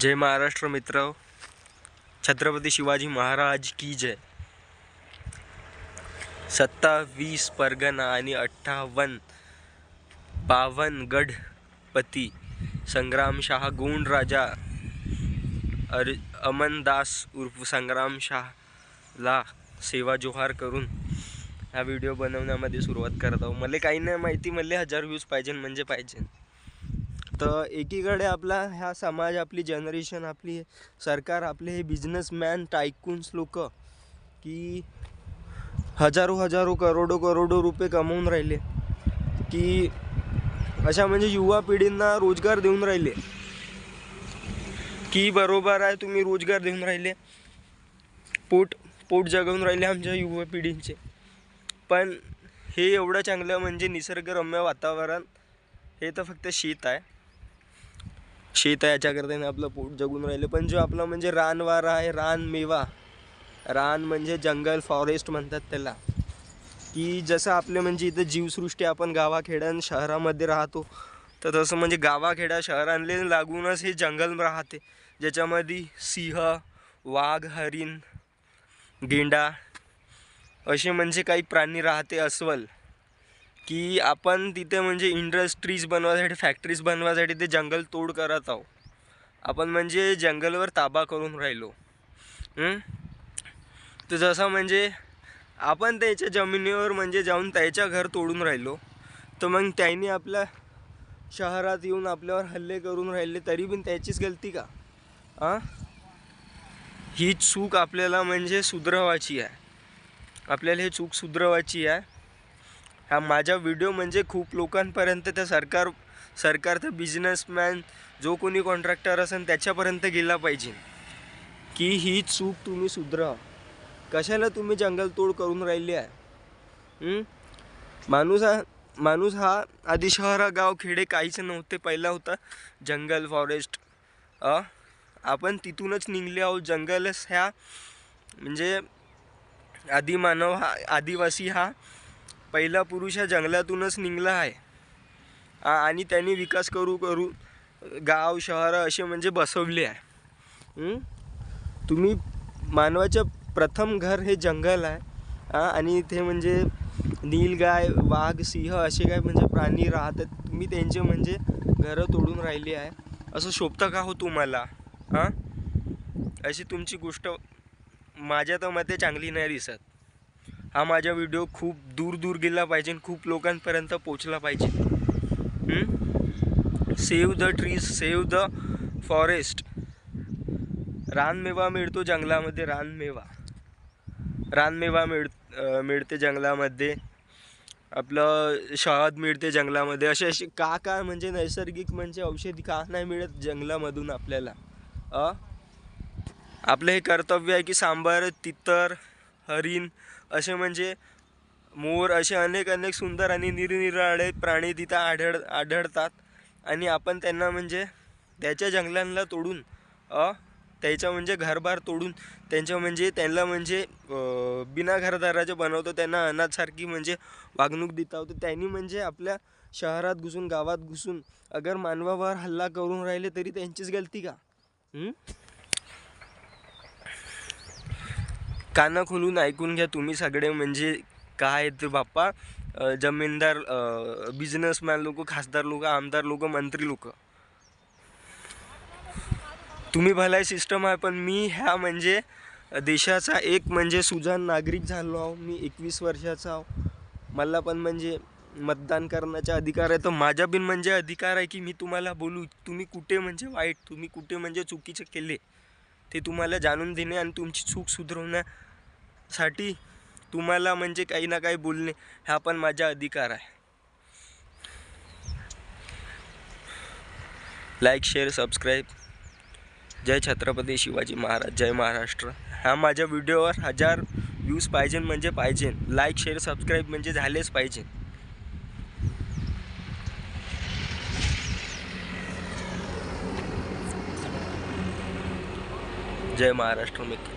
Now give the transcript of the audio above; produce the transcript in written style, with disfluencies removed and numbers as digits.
जय महाराष्ट्र मित्र. छत्रपती शिवाजी महाराज की जय. 27 परगना आणि 52 गढपती संग्रामशाह गोंड राजा अमनदास उर्फ संग्रामशाहला सेवा जोहार करून हा व्हिडिओ बनवण्यामध्ये सुरुवात करत आहोत. मला काही नाही माहिती, मला 1000 व्ह्यूज पाहिजे म्हणजे पाहिजे. तर एकीकडे आपला हा समाज, आपली जनरेशन, आपली सरकार, आपले हे बिझनेसमॅन टायकून्स लोक की हजारो करोडो रुपये कमवून राहिले, की अशा म्हणजे युवा पिढींना रोजगार देऊन राहिले. की बरोबर आहे, तुम्ही रोजगार देऊन राहिले, पोट जगवून राहिले आमच्या युवा पिढींचे. पण हे एवढं चांगलं म्हणजे निसर्गरम्य वातावरण, हे तर फक्त शेत आहे याच्याकरता आपलं पोट जगून राहिले. पण जो आपला म्हणजे रानवारा आहे, रान म्हणजे जंगल, फॉरेस्ट म्हणतात त्याला, की जसं आपले म्हणजे इथं जीवसृष्टी आपण गावाखेड्यां शहरामध्ये राहतो, तर तसं म्हणजे गावाखेड्या शहरांना लागूनच हे जंगल राहते, ज्याच्यामध्ये सिंह, वाघ, हरिण, गेंडा असे म्हणजे काही प्राणी राहते, अस्वल. की आपण तिथे म्हणजे इंडस्ट्रीज बनवायसाठी, फॅक्टरीज बनवायसाठी ते जंगल तोड करत आहो. आपण म्हणजे जंगलवर ताबा करून राहिलो. तर जसं म्हणजे आपण त्याच्या जमिनीवर म्हणजे जाऊन त्याच्या घर तोडून राहिलो, तर मग त्यांनी आपल्या शहरात येऊन आपल्यावर हल्ले करून राहिले, तरी पण त्याचीच गलती का? ही चूक आपल्याला म्हणजे सुधरवायची आहे. आपल्याला ही चूक सुधरवायची आहे. हा माझा व्हिडिओ म्हणजे खूप लोकांपर्यंत, त्या सरकारचा बिझनेसमॅन जो कोणी कॉन्ट्रॅक्टर असेल त्याच्यापर्यंत गेला पाहिजे, की ही चूक तुम्ही सुधरा. कशाला तुम्ही जंगलतोड करून राहिली आहे? माणूस हा आधी शहर, गाव, खेडे काहीच नव्हते. पहिला होता जंगल, फॉरेस्ट. आपण तिथूनच निघले आहोत. जंगलच ह्या म्हणजे आदिमानव हा, आदिवासी हा पहिला पुरुष हा जंगलातूनच निघला आहे. आणि त्यांनी विकास करू गाव, शहर असे म्हणजे बसवले आहे. तुम्ही मानवाचं प्रथम घर हे जंगल आहे. आणि ते म्हणजे नीलगाय, वाघ, सिंह असे काय म्हणजे प्राणी राहतात, तुम्ही त्यांचे म्हणजे घरं तोडून राहिली आहे. असं शोभतं का हो तुम्हाला? अशी तुमची गोष्ट माझ्या तर मते चांगली नाही दिसत. हा माझा व्हिडिओ खूप दूर गेला पाहिजे, खूप लोकांपर्यंत पोचला पाहिजे. Save the trees, save the forest. रानमेवा मिळतो जंगलामध्ये, रानमेवा मिळते जंगलामध्ये. आपलं शहद मिळते जंगलामध्ये. असे का म्हणजे नैसर्गिक म्हणजे औषधी का नाही मिळत जंगलामधून आपल्याला? आपलं हे कर्तव्य आहे की सांबार, तितर, हरिण असे म्हणजे मोर असे अनेक सुंदर आणि निरनिराळे प्राणी तिथं आढळतात. आणि आपण त्यांना म्हणजे त्याच्या जंगलांना तोडून, त्याच्या म्हणजे घरबार तोडून त्यांच्या म्हणजे त्यांना म्हणजे बिना घरदाराचे बनवतो, त्यांना अनाथसारखी म्हणजे वागणूक देता होतं. त्यांनी म्हणजे आपल्या शहरात घुसून, गावात घुसून अगर मानवावर हल्ला करून राहिले, तरी त्यांचीच गलती का? कानं खोलून ऐकून घ्या तुम्ही सगळे. म्हणजे काय ते बाप्पा, जमीनदार, बिझनेसमॅन लोक, खासदार लोक, आमदार लोक, मंत्री लोक, तुम्ही भलाई सिस्टम आहे. पण मी ह्या म्हणजे देशाचा एक म्हणजे सुजाण नागरिक झालो आहो. मी 21 वर्षाचा आहो. मला पण म्हणजे मतदान करण्याचा अधिकार आहे. तर माझा बिन म्हणजे अधिकार आहे की मी तुम्हाला बोलू, तुम्ही कुठे म्हणजे वाईट, तुम्ही कुठे म्हणजे चुकीचे केले, ते तुम्हाला जाणून देणे आणि तुमची चूक सुधारवण्यासाठी तुम्हाला म्हणजे काही ना काही बोलणे, हा पण माझा अधिकार आहे. Like, share, subscribe. जय छत्रपती शिवाजी महाराज, जय महाराष्ट्र. हा माझ्या व्हिडिओवर 1000 व्ह्यूज पाहिजे म्हणजे पाहिजे. लाईक, शेअर, सबस्क्राईब म्हणजे झालेच पाहिजे. जय महाराष्ट्र मित्र.